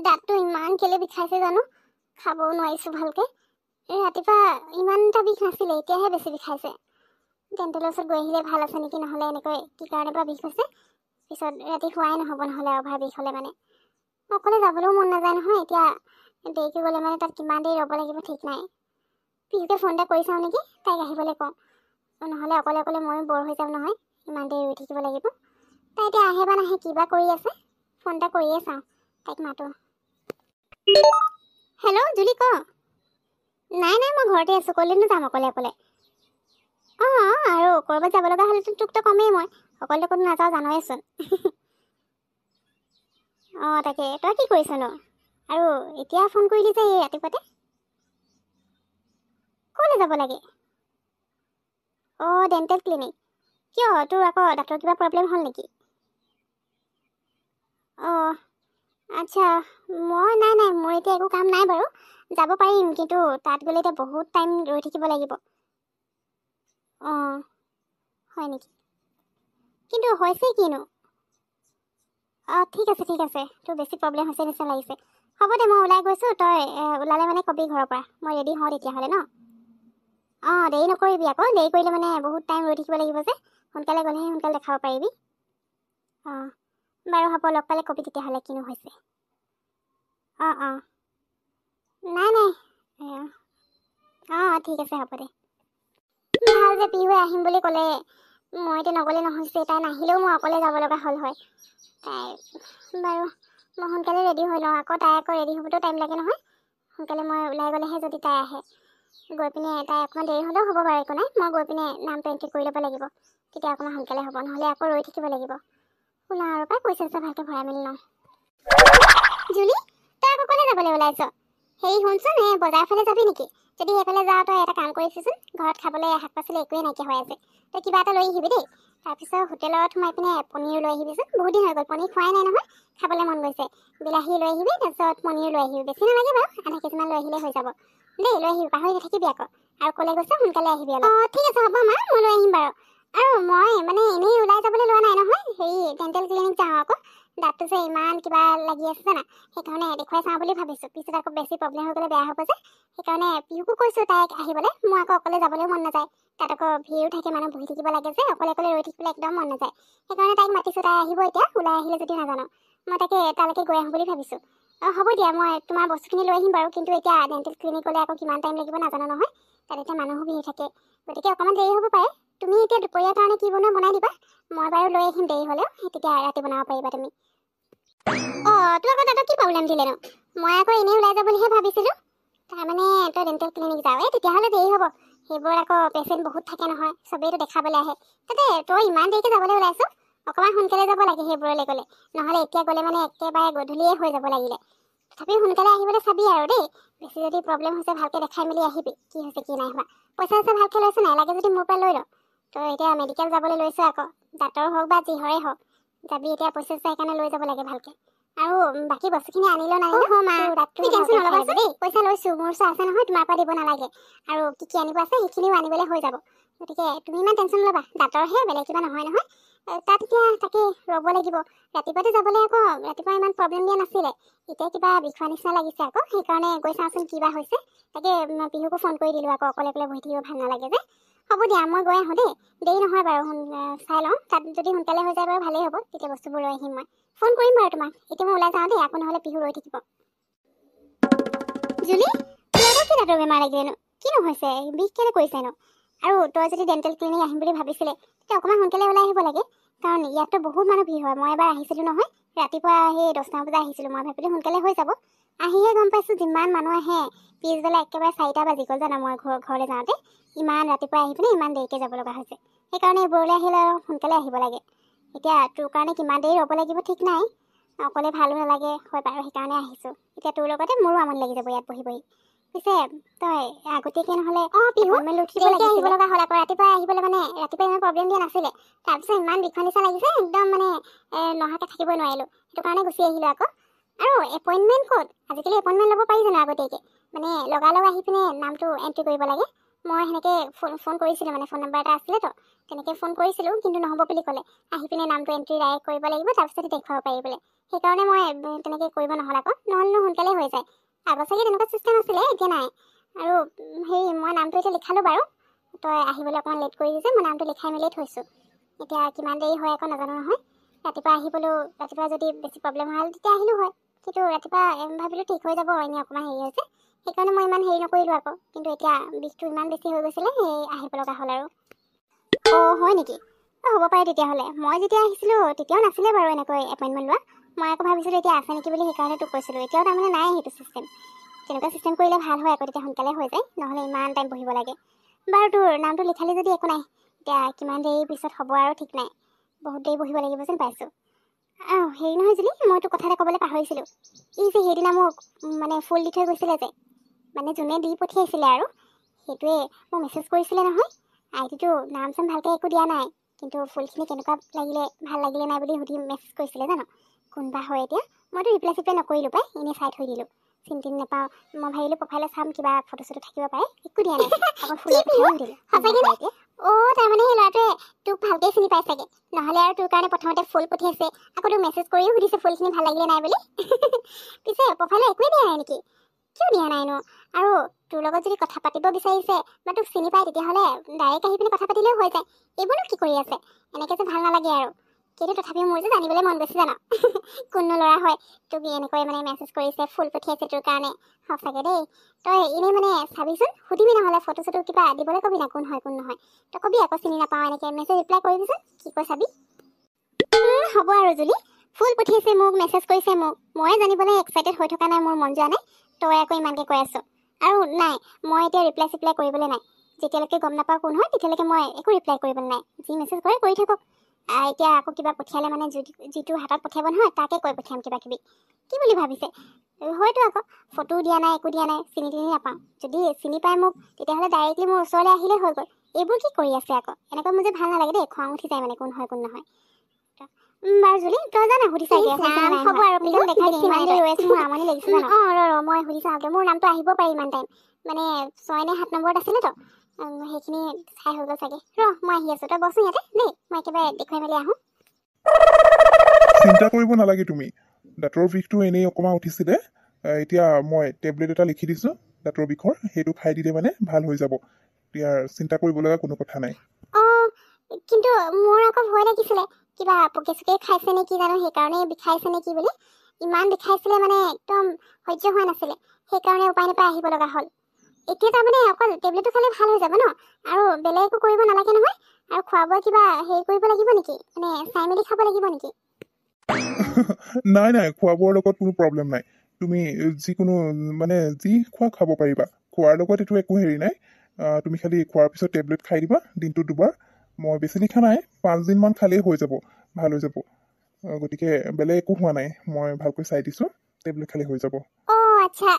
দাঁতটো ইমান কেলে বিষাইছে জানো, খাবও নোৱাৰিছোঁ ভালকে। ৰাতিপুৱা ইমান এটা বিষ নাছিলে, এতিয়াহে বেছি বিষাইছে। ডেণ্টেলৰ ওচৰত গৈ আহিলে ভাল আছে নেকি, নহ'লে এনেকৈ কি কাৰণে বা বিষ হৈছে। পিছত ৰাতি খোৱাই নহ'ব নহ'লে অভাৰ বিষ হ'লে মানে। অকলে যাবলৈও মন নাযায় নহয়। এতিয়া দেৰিকৈ গ'লে মানে তাত কিমান দেৰি ৰ'ব লাগিব ঠিক নাই। পিছুকে ফোন এটা কৰি চাওঁ নেকি, তাইক আহিবলৈ কওঁ। নহ'লে অকলে অকলে ময়ো বৰ হৈ যাম নহয়, ইমান দেৰি ৰৈ থাকিব লাগিব। তাই এতিয়া আহে বা নাহে, কিবা কৰি আছে। ফোন এটা কৰিয়ে চাওঁ, তাইক মাতোঁ। হেল্ল' জুলি, ক। নাই মই ঘৰতে আছোঁ, ক'লেনো যাম অকলে অকলে। আৰু ক'ৰবাত যাব লগা হ'লেতো তোকতো কমেই মই, অকলে ক'তো নাযাওঁ জানইচোন। তাকে তই কি কৰিছনো? আৰু এতিয়া ফোন কৰিলি যে এই ৰাতিপুৱাতে? ক'লৈ যাব লাগে? Dental clinic. কিয়, তোৰ আকৌ দাঁতৰ কিবা প্ৰব্লেম হ'ল নেকি? আচ্ছা, নাই মোৰ এতিয়া একো কাম নাই বাৰু, যাব পাৰিম। কিন্তু তাত গ'লে এতিয়া বহুত টাইম ৰৈ থাকিব লাগিব। হয় নেকি? কিন্তু হৈছে কিনো? ঠিক আছে তোৰ বেছি প্ৰব্লেম হৈছে নিচিনা লাগিছে। হ'ব দে, মই ওলাই গৈছোঁ, তই ওলালে মানে কবি ঘৰৰ পৰা। মই ৰেডি হওঁ তেতিয়াহ'লে ন। দেৰি নকৰিবি আকৌ, দেৰি কৰিলে মানে বহুত টাইম ৰৈ থাকিব লাগিব যে। সোনকালে গ'লেহে সোনকালে দেখাব পাৰিবি। বাৰু হ'ব, লগ পালে কবি তেতিয়াহ'লে কিনো হৈছে। নাই ঠিক আছে, হ'ব দে। ভাল যে পিহুৱে আহিম বুলি ক'লে, মই এতিয়া নগ'লে নহৈছে। তাই নাহিলেও মই অকলে যাব লগা হ'ল হয়। বাৰু মই সোনকালে ৰেডি হৈ লওঁ, তাই আকৌ ৰেডি হ'বতো টাইম লাগে নহয়। সোনকালে মই ওলাই গ'লেহে যদি তাই আহে। গৈ পিনে তাই অকণমান দেৰি হ'লেও হ'ব বাৰু, একো নাই। মই গৈ পিনে নামটো এণ্ট্ৰি কৰি ল'ব লাগিব, তেতিয়া অকণমান সোনকালে হ'ব, নহ'লে আকৌ ৰৈ থাকিব লাগিব। শুনা আৰু পাই, পইচা ভালকৈ ভৰাই মেলি লওঁ। জুলি, তই আকৌ ক'লৈ যাবলৈ ওলাইছ? শুনচোন, বজাৰ ফালে যাবি নেকি? যদি সেইফালে যাওঁ, তই এটা কাম কৰিছিচোন, ঘৰত খাবলৈ শাক পাচলি একোৱেই নাইকিয়া হৈ আছে। তই কিবা এটা লৈ আহিবি দেই। তাৰপিছত হোটেলত সোমাই পিনে পনীৰ লৈ আহিবিচোন, বহুত দিন হৈ গ'ল পনীৰ খোৱাই নাই নহয়, খাবলৈ মন গৈছে। বিলাহী লৈ আহিবি, তাৰপিছত পনীৰ লৈ আহিবি। বেছি নালাগে বাৰু, আধা কেজিমান লৈ আহিলে হৈ যাব দেই। লৈ আহিবি, পাহৰি নাথাকিবি আকৌ। আৰু ক'লে গৈছে সোনকালে আহিবি অলপ। ঠিক আছে হ'ব মা, মই লৈ আহিম বাৰু। আৰু মই মানে এনেই ওলাই যাবলৈ লোৱা নাই নহয়, ডেণ্টেল ক্লিনিক যাওঁ আকৌ। দাঁতটো যে ইমান কিবা লাগি আছে জানা, সেইকাৰণে দেখুৱাই চাওঁ বুলি ভাবিছোঁ। পিছত আকৌ বেছি প্ৰব্লেম হৈ গ'লে বেয়া হ'ব যে, সেইকাৰণে পিহুকো কৈছোঁ তাইক আহিবলৈ। মই আকৌ অকলে যাবলৈও মন নাযায়, তাত আকৌ ভিৰো থাকে, মানুহ বহি থাকিব লাগে যে, অকলে ৰৈ থাকিবলৈ একদম মন নাযায়। সেইকাৰণে তাইক মাতিছোঁ, তাই আহিব এতিয়া, ওলাই আহিলে যদি নাজানো। মই তাকে তালৈকে গৈ আহোঁ বুলি ভাবিছোঁ। হ'ব দিয়া, মই তোমাৰ বস্তুখিনি লৈ আহিম বাৰু। কিন্তু এতিয়া ডেণ্টেল ক্লিনিকলৈ আকৌ কিমান টাইম লাগিব নাজানো নহয়, তাত এতিয়া মানুহো ভিৰ থাকে, গতিকে অকণমান দেৰি হ'ব পাৰে। তুমি এতিয়া দুপৰীয়াৰ কাৰণে কি বনোৱা বনাই দিবা, মই বাৰু লৈ আহিম দেৰি হ'লেও, তেতিয়া ৰাতি বনাব পাৰিবা তুমি। তোৰ আকৌ দাঁতত কি প্ৰব্লেম দিলেনো? মই আকৌ এনেই ওলাই যাব বুলিহে ভাবিছিলোঁ। তাৰমানে তই ডেণ্টেল ক্লিনিক যাৱ, তেতিয়াহ'লে দেৰি হ'ব। সেইবোৰ আকৌ পেচেণ্ট বহুত থাকে নহয়, চবেইতো দেখাবলৈ আহে। তাতে তই ইমান দেৰিকৈ যাবলৈ ওলাইছ, অকণমান সোনকালে যাব লাগে সেইবোৰলৈ গ'লে। নহ'লে এতিয়া গ'লে মানে একেবাৰে গধূলিয়ে হৈ যাব লাগিলে। তথাপিও সোনকালে আহিবলৈ চাবি আৰু দেই। বেছি যদি প্ৰব্লেম হৈছে ভালকৈ দেখাই মেলি আহিবি, কি হৈছে কি নাই হোৱা। পইচা ভালকৈ লৈছোঁ নাই, লাগে যদি মোৰ পৰা লৈ ল। তই এতিয়া মেডিকেল যাবলৈ লৈছোঁ আকৌ, দাঁতৰ হওক বা যিহৰে হওক যাবি। এতিয়া পইচা সেইকাৰণে লৈ যাব লাগে ভালকৈ। আৰু বাকী বস্তুখিনি আনিলেও নানিলেও টেনশ্যন নল'বাচোন দেই। পইচা লৈছোঁ, মোৰ ওচৰত আছে নহয়, তোমাৰ পৰা দিব নালাগে। আৰু কি আনিব আছে সেইখিনিও আনিবলৈ হৈ যাব। গতিকে তুমি ইমান টেনশ্যন নল'বা, দাঁতৰহে, বেলেগ কিবা নহয়। তাত এতিয়া তাকে ৰ'ব লাগিব। ৰাতিপুৱাতে যাবলৈ আকৌ ৰাতিপুৱা ইমান প্ৰব্লেম দিয়া নাছিলে, এতিয়া কিবা বিষোৱা নিচিনা লাগিছে আকৌ। সেইকাৰণে গৈ চাওঁচোন কিবা হৈছে। তাকে পিহুকো ফোন কৰি দিলোঁ আকৌ, অকলে বহি থাকিব ভাল নালাগে যে। হ'ব দিয়া, মই গৈ আহোঁ দেই। দেৰি নহয় বাৰু, চাই লওঁ। তাত যদি সোনকালে হৈ যায় বাৰু ভালেই হ'ব, তেতিয়া বস্তুবোৰ লৈ আহিম মই। ফোন কৰিম বাৰু তোমাক। এতিয়া মই ওলাই যাওঁ দেই, আকৌ নহ'লে পিহু ৰৈ থাকিব। জুলি, তোৰ আকৌ কি দাঁতৰ বেমাৰ লাগিলেনো? কিনো হৈছে, বিষ কেলৈ কৰিছেনো? আৰু তই যদি ডেণ্টেল ক্লিনিক আহিম বুলি ভাবিছিলে, তেতিয়া অকণমান সোনকালে ওলাই আহিব লাগে। কাৰণ ইয়াততো বহুত মানুহ ভিৰ হয়। মই এবাৰ আহিছিলোঁ নহয়, ৰাতিপুৱা 10টা বজাত আহিছিলোঁ। মই ভাবিলোঁ সোনকালে হৈ যাব, আহিহে গম পাইছোঁ যিমান মানুহ আহে। পিছবেলা একেবাৰে 4টা বাজি গ'ল জানা, মই ঘৰলৈ যাওঁতে। ইমান ৰাতিপুৱা আহি পিনে ইমান দেৰিকৈ যাব লগা হৈছে। সেইকাৰণে এইবোৰলৈ আহিলে আৰু সোনকালে আহিব লাগে। এতিয়া তোৰ কাৰণে কিমান দেৰি ৰ'ব লাগিব ঠিক নাই, অকলে ভালো নালাগে হয় বাৰু, সেইকাৰণে আহিছোঁ। এতিয়া তোৰ লগতে মোৰো আমনি লাগি যাব ইয়াত বহি। পিছে তই আগতীয়াকৈ নহ'লে এপইণ্টমেণ্ট লৈ উঠিব আহিব লগা হ'ল আকৌ। ৰাতিপুৱাই আহিবলৈ মানে ৰাতিপুৱা ইমান প্ৰব্লেম দিয়া নাছিলে, তাৰপিছত ইমান বিষৰ নিচা লাগিছে, একদম মানে নহাকৈ থাকিবই নোৱাৰিলোঁ। সেইটো কাৰণে গুচি আহিলোঁ আকৌ। আৰু এপইণ্টমেণ্ট ক'ত? আজিকালি এপইণ্টমেণ্ট ল'ব পাৰি জানো আগতীয়াকৈ? মানে লগালগ আহি পিনে নামটো এণ্ট্ৰি কৰিব লাগে। মই সেনেকৈ ফোন কৰিছিলোঁ, মানে ফোন নম্বৰ এটা আছিলে তো, তেনেকৈ ফোন কৰিছিলোঁ, কিন্তু নহ'ব বুলি ক'লে। আহি পিনে নামটো এণ্ট্ৰি ডাইৰেক্ট কৰিব লাগিব, তাৰপিছতে দেখুৱাব পাৰি বোলে। সেইকাৰণে মই তেনেকৈ কৰিব নহ'ল আকৌ, নহ'লেনো সোনকালে হৈ যায়। আগত চাগে তেনেকুৱা চিষ্টেম আছিলে, এতিয়া নাই। আৰু হেৰি মই নামটো এতিয়া লিখালোঁ বাৰু, তই আহিবলৈ অকণমান লেট কৰি দিছে, মই নামটো লিখাই মেলি থৈছোঁ। এতিয়া কিমান দেৰি হয় আকৌ নাজানো নহয়। ৰাতিপুৱা আহিবলৈও, ৰাতিপুৱা যদি বেছি প্ৰব্লেম হ'ল তেতিয়া আহিলোঁ হয়, কিন্তু ৰাতিপুৱা ভাবিলোঁ ঠিক হৈ যাব, এনেই অকণমান হেৰি হৈছে, সেইকাৰণে মই ইমান হেৰি নকৰিলোঁ আকৌ। কিন্তু এতিয়া বিষটো ইমান বেছি হৈ গৈছিলে, সেই আহিব লগা হ'ল আৰু। অঁ হয় নেকি? হ'ব পাৰে তেতিয়াহ'লে। মই যেতিয়া আহিছিলোঁ তেতিয়াও নাছিলে বাৰু এনেকৈ এপইণ্টমেণ্ট লোৱা। মই আকৌ ভাবিছিলোঁ এতিয়া আছে নেকি বুলি, সেইকাৰণে তোক কৈছিলোঁ। এতিয়াও তাৰমানে নাই সেইটো চিষ্টেম। তেনেকুৱা চিষ্টেম কৰিলে ভাল হয় আকৌ, তেতিয়া সোনকালে হৈ যায়, নহ'লে ইমান টাইম বহিব লাগে। বাৰু তোৰ নামটো লিখালি যদি একো নাই, এতিয়া কিমান দেৰি পিছত হ'ব আৰু ঠিক নাই, বহুত দেৰি বহিব লাগিব যেন পাইছোঁ। হেৰি নহয় জুলি, মই তোক কথা এটা ক'বলৈ পাহৰিছিলোঁ। ই যে সেইদিনা মোক মানে ফুল দি থৈ গৈছিলে যে, মানে যোনে দি পঠিয়াইছিলে আৰু, সেইটোৱে মোক মেছেজ কৰিছিলে নহয়। আইডিটো নাম চাম ভালকৈ একো দিয়া নাই, কিন্তু ফুলখিনি কেনেকুৱা লাগিলে, ভাল লাগিলে নাই বুলি সুধি মেছেজ কৰিছিলে জানো। কোনবা হয় এতিয়া, মইতো ৰিপ্লাই চিপ্লাই নকৰিলোঁ পাই, এনেই চাই থৈ দিলোঁ। চিনি তিনি নাপাওঁ, মই ভাবিলোঁ প্ৰফাইলত চাম কিবা ফটো চটো থাকিব পাৰে, একো দিয়া নাই, অকল ফুলৰ কথাও সুধিলোঁ। সঁচাকৈ? অঁ তাৰমানে সেই ল'ৰাটোৱে তোক ভালকৈ চিনি পাই চাগে, নহ'লে আৰু তোৰ কাৰণে প্ৰথমতে ফুল পঠিয়াইছে, আকৌ তোক মেছেজ কৰিও সুধিছে ফুলখিনি ভাল লাগিলে নাই বুলি। পিছে প্ৰফাইলত একোৱেই দিয়া নাই নেকি? কিয় দিয়া নাইনো? আৰু তোৰ লগত যদি কথা পাতিব বিচাৰিছে বা তোক চিনি পায়, তেতিয়াহ'লে ডাইৰেক্ট আহি পিনে কথা পাতিলেও হৈ যায়। এইবোৰনো কি কৰি আছে? এনেকৈ যে ভাল নালাগে আৰু। কিন্তু তথাপিও মোৰ যে জানিবলৈ মন গৈছে জানো, কোননো ল'ৰা হয় তোক এনেকৈ মানে মেছেজ কৰিছে, ফুল পঠিয়াইছে তোৰ কাৰণে। সঁচাকৈ দেই, তই এনেই মানে চাবিচোন, সুধিবি নহ'লে ফটো চটো কিবা দিবলৈ কবি না, কোন হয় কোন নহয়। তই কবি আকৌ চিনি নাপাওঁ, এনেকৈ মেছেজ ৰিপ্লাই কৰিবিচোন, কি কৈ চাবি। হ'ব আৰু জুলি, ফুল পঠিয়াইছে মোক, মেছেজ কৰিছে মোক, ময়ে জানিবলৈ এক্সাইটেড হৈ থকা নাই, মোৰ মন যোৱা নাই, তই আকৌ ইমানকৈ কৈ আছ। আৰু নাই, মই এতিয়া ৰিপ্লাই চিপ্লাই কৰিবলৈ নাই। যেতিয়ালৈকে গম নাপাওঁ কোন হয়, তেতিয়ালৈকে মই একো ৰিপ্লাই কৰিবলৈ নাই। যি মেছেজ কৰে কৰি থাকক। এতিয়া আকৌ কিবা পঠিয়ালে মানে যিটো হাতত পঠিয়াব নহয়, তাকে কৈ পঠিয়াম কিবা কিবি। কি বুলি ভাবিছে? হয়তো আকৌ ফটোও দিয়া নাই, একো দিয়া নাই, চিনি তিনি নাপাওঁ। যদি চিনি পায় মোক, তেতিয়াহ'লে ডাইৰেক্টলি মোৰ ওচৰলৈ আহিলেই হৈ গ'ল। এইবোৰ কি কৰি আছে আকৌ? এনেকৈ মোৰ যে ভাল নালাগে দেই, খং উঠি যায় মানে কোন হয় কোন নহয়। বাৰু জুলি, তই জানা সুধি চাই দিয়া। হ'ব আৰু পিছত দেখাই দিম, ইমান দেৰি ৰৈ আছোঁ, মোৰ আমনি লাগিছে জানো। ৰ মই সুধি চাওঁগৈ, মোৰ নামটো আহিব পাৰি ইমান টাইম, মানে 6 নে 7 নম্বৰত আছিলে তো, সেইখিনি চাই হৈ গ'ল চাগে। মই আহি আছোঁ, তই বচোন ইয়াতে দেই, মই একেবাৰে দেখুৱাই মেলি আহোঁ। চিন্তা কৰিব নালাগে তুমি। দাঁতৰ বিষটো এনেই অকণমান উঠিছিলে, এতিয়া মই টেবলেট এটা লিখি দিছোঁ দাঁতৰ বিষৰ, সেইটো খাই দিলে মানে ভাল হৈ যাব। এতিয়া চিন্তা কৰিব লগা কোনো কথা নাই। অঁ কিন্তু মোৰ আকৌ ভয় লাগিছিলে, কিবা পোকে চোকে খাইছে নে কি জানো, সেইকাৰণে বিষাইছে নে কি বুলি। ইমান বিষাইছিলে মানে একদম সহ্য হোৱা নাছিলে, সেইকাৰণে উপায় নাপাই আহিব লগা হ'ল। এতিয়া তাৰমানে অকল টেবলেটটো খালে ভাল হৈ যাব ন, আৰু বেলেগ একো কৰিব নালাগে নহয়? আৰু খোৱা বোৱা কিবা হেৰি কৰিব লাগিব নেকি, মানে চাই মেলি খাব লাগিব নেকি? নাই নাই, খোৱা বোৱাৰ লগত কোনো প্ৰব্লেম নাই। তুমি যিকোনো মানে যি খোৱা খাব পাৰিবা, খোৱাৰ লগত এইটো একো হেৰি নাই। তুমি খালি খোৱাৰ পিছত টেবলেট খাই দিবা দিনটোত 2 বাৰ। মই বেছি লিখা নাই, 5 দিনমান খালেই হৈ যাব, ভাল হৈ যাব। গতিকে বেলেগ একো হোৱা নাই, মই ভালকৈ চাই দিছোঁ, টেবলেট খালি হৈ যাব। আচ্ছা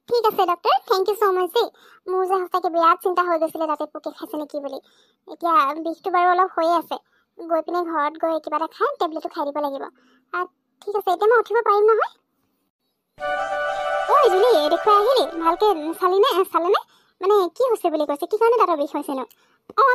ঠিক আছে ডক্টৰ, থেংক ইউ ছ' মাছ দেই। মোৰ যে সঁচাকৈ বিৰাট চিন্তা হৈ গৈছিলে তাতে পোকে খাইছে নেকি বুলি। এতিয়া বিষটো বাৰু অলপ হৈয়ে আছে, গৈ পিনে ঘৰত গৈ কিবা এটা খাই টেবলেটটো খাই দিব লাগিব। ঠিক আছে, এতিয়া মই উঠিব পাৰিম নহয়? ঐ জুলি, দেখুৱাই আহিলি? ভালকৈ চালেনে? মানে কি হৈছে বুলি কৈছে, কি কাৰণে দাঁতৰ বিষ হৈছেনো?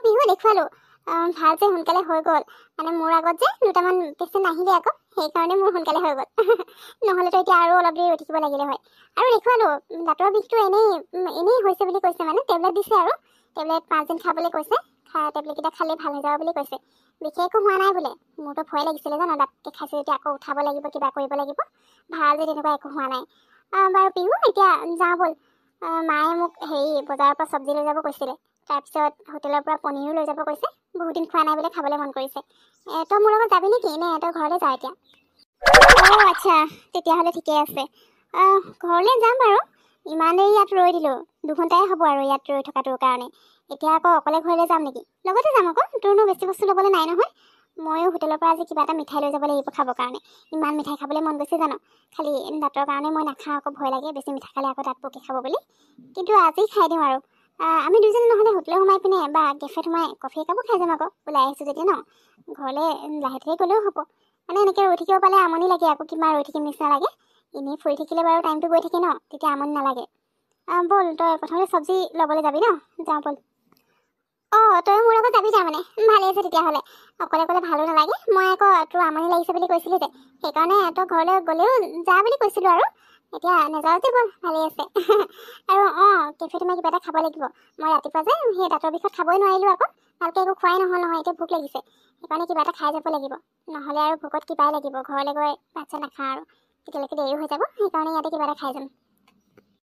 পিহু দেখুৱালোঁ, ভাল যে সোনকালে হৈ গ'ল। মানে মোৰ আগত যে 2টামান পেচেণ্ট আহিলে আকৌ, সেইকাৰণে মোৰ সোনকালে হৈ গ'ল। নহ'লেতো এতিয়া আৰু অলপ দেৰি ৰৈ থাকিব লাগিলে হয়। আৰু দেখুৱালোঁ, দাঁতৰ বিষটো এনেই হৈছে বুলি কৈছে, মানে টেবলেট দিছে আৰু টেবলেট 5 দিন খাবলৈ কৈছে। টেবলেটকেইটা খালে ভাল হৈ যাব বুলি কৈছে। বিশেষ একো হোৱা নাই বোলে। মোৰতো ভয় লাগিছিলে জানো, দাঁত খাইছে যেতিয়া আকৌ উঠাব লাগিব, কিবা কৰিব লাগিব। ভাল যে তেনেকুৱা একো হোৱা নাই। বাৰু পিহু, এতিয়া যাওঁ ব'ল। মায়ে মোক বজাৰৰ পৰা চব্জি লৈ যাব কৈছিলে, তাৰপিছত হোটেলৰ পৰা পনীৰো লৈ যাব কৈছে। বহুত দিন খোৱা নাই বোলে, খাবলৈ মন কৰিছে। তই মোৰ লগত যাবি নেকি, নে তই ঘৰলৈ যাওঁ এতিয়া? আচ্ছা, তেতিয়াহ'লে ঠিকে আছে। ঘৰলৈ যাম বাৰু, ইমান দেৰি ইয়াত ৰৈ দিলোঁ, 2 ঘণ্টাই হ'ব আৰু ইয়াত ৰৈ থকাটোৰ কাৰণে। এতিয়া আকৌ অকলে ঘৰলৈ যাম নেকি? লগতে যাম আকৌ, তোৰনো বেছি বস্তু ল'বলৈ নাই নহয়। ময়ো হোটেলৰ পৰা আজি কিবা এটা মিঠাই লৈ যাব লাগিব খাবৰ কাৰণে। ইমান মিঠাই খাবলৈ মন গৈছে জানো, খালি দাঁতৰ কাৰণে মই নাখাওঁ, আকৌ ভয় লাগে বেছি মিঠাই খালে আকৌ দাঁত পোকে খাব বুলি। কিন্তু আজি খাই দিওঁ আৰু। আমি দুজনে নহ'লে হোটেলত সোমাই পিনে বা কেফেত সোমাই কফি একাপো খাই যাম আকৌ, ওলাই আহিছোঁ যেতিয়া ন। ঘৰলৈ লাহে ধীৰে গ'লেও হ'ব, মানে এনেকৈ ৰৈ থাকিব পালে আমনি লাগে, আকৌ কিমান ৰৈ থাকিম নিচিনা লাগে। এনেই ফুৰি থাকিলে বাৰু টাইমটো গৈ থাকে ন, তেতিয়া আমনি নালাগে। ব'ল তই প্ৰথমতে চব্জি ল'বলৈ যাবি ন, যাওঁ ব'ল। তই মোৰ লগত যাবি তাৰমানে, ভালেই আছে তেতিয়াহ'লে। অকলে অকলে ভালো নালাগে, মই আকৌ তোৰ আমনি লাগিছে বুলি কৈছিলি যে, সেইকাৰণে তই ঘৰলৈ গ'লেও যা বুলি কৈছিলোঁ আৰু। এতিয়া নাযাওঁ যে ব'ল, ভালেই আছে। আৰু কেফেটো মই কিবা এটা খাব লাগিব। মই ৰাতিপুৱা যে সেই দাঁতৰ বিষত খাবই নোৱাৰিলোঁ আকৌ, ভালকৈ একো খোৱাই নহয়, এতিয়া ভোক লাগিছে। সেইকাৰণে কিবা এটা খাই যাব লাগিব, নহ'লে আৰু ভোকত কিবাই লাগিব, ঘৰলৈ গৈ ভাত চাত নাখাওঁ আৰু তেতিয়ালৈকে দেৰি হৈ যাব। সেইকাৰণে ইয়াতে কিবা এটা খাই যাম।